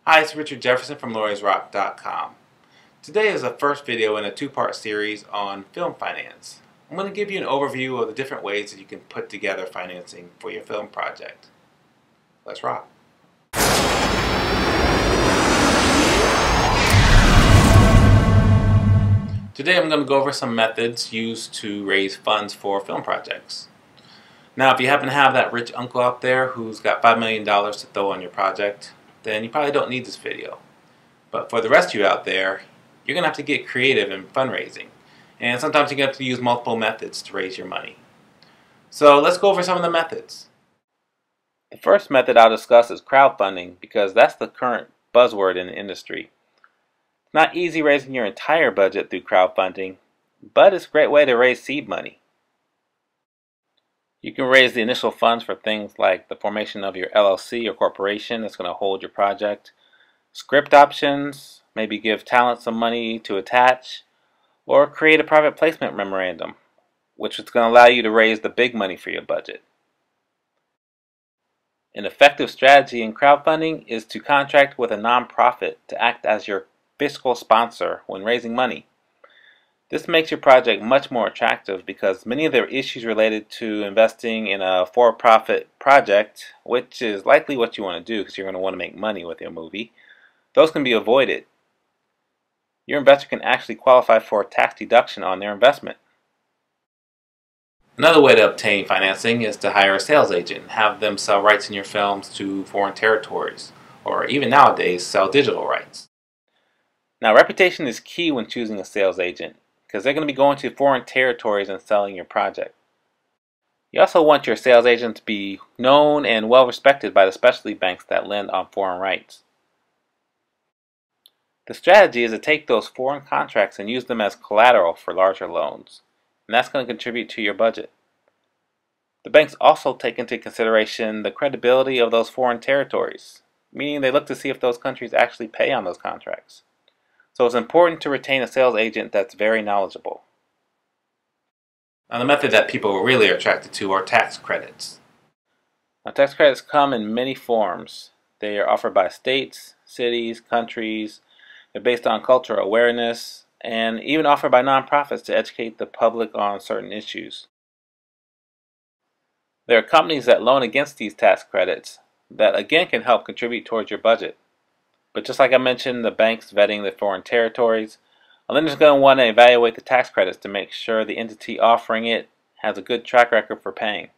Hi, it's Richard Jefferson from Lawyer'sRock.com. Today is the first video in a two-part series on film finance. I'm going to give you an overview of the different ways that you can put together financing for your film project. Let's rock. Today I'm going to go over some methods used to raise funds for film projects. Now, if you happen to have that rich uncle out there who's got $5 million to throw on your project, then you probably don't need this video. But for the rest of you out there, you're going to have to get creative in fundraising. And sometimes you're going to have to use multiple methods to raise your money. So let's go over some of the methods. The first method I'll discuss is crowdfunding, because that's the current buzzword in the industry. It's not easy raising your entire budget through crowdfunding, but it's a great way to raise seed money. You can raise the initial funds for things like the formation of your LLC or corporation that's going to hold your project, script options, maybe give talent some money to attach, or create a private placement memorandum, which is going to allow you to raise the big money for your budget. An effective strategy in crowdfunding is to contract with a nonprofit to act as your fiscal sponsor when raising money. This makes your project much more attractive because many of their issues related to investing in a for-profit project, which is likely what you want to do because you're going to want to make money with your movie, those can be avoided. Your investor can actually qualify for a tax deduction on their investment. Another way to obtain financing is to hire a sales agent and have them sell rights in your films to foreign territories, or even nowadays sell digital rights. Now, reputation is key when choosing a sales agent, because they're going to be going to foreign territories and selling your project. You also want your sales agent to be known and well respected by the specialty banks that lend on foreign rights. The strategy is to take those foreign contracts and use them as collateral for larger loans, and that's going to contribute to your budget. The banks also take into consideration the credibility of those foreign territories, meaning they look to see if those countries actually pay on those contracts. So it's important to retain a sales agent that's very knowledgeable. Now, the method that people are really attracted to are tax credits. Now, tax credits come in many forms. They are offered by states, cities, countries. They're based on cultural awareness, and even offered by nonprofits to educate the public on certain issues. There are companies that loan against these tax credits that again can help contribute towards your budget. But just like I mentioned, the banks vetting the foreign territories, a lender's going to want to evaluate the tax credits to make sure the entity offering it has a good track record for paying.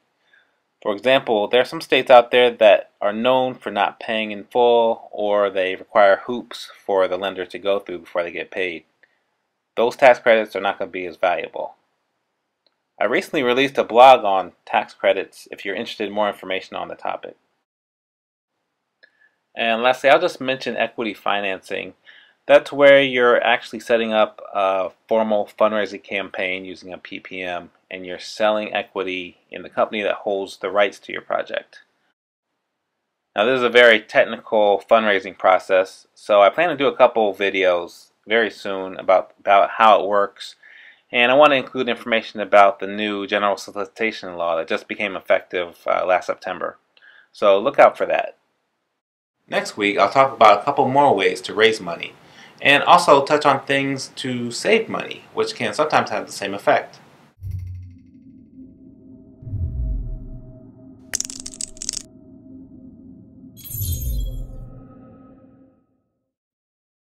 For example, there are some states out there that are known for not paying in full, or they require hoops for the lender to go through before they get paid. Those tax credits are not going to be as valuable. I recently released a blog on tax credits if you're interested in more information on the topic. And lastly, I'll just mention equity financing. That's where you're actually setting up a formal fundraising campaign using a PPM, and you're selling equity in the company that holds the rights to your project. Now, this is a very technical fundraising process, so I plan to do a couple videos very soon about how it works, and I want to include information about the new general solicitation law that just became effective last September. So look out for that. Next week, I'll talk about a couple more ways to raise money, and also touch on things to save money, which can sometimes have the same effect.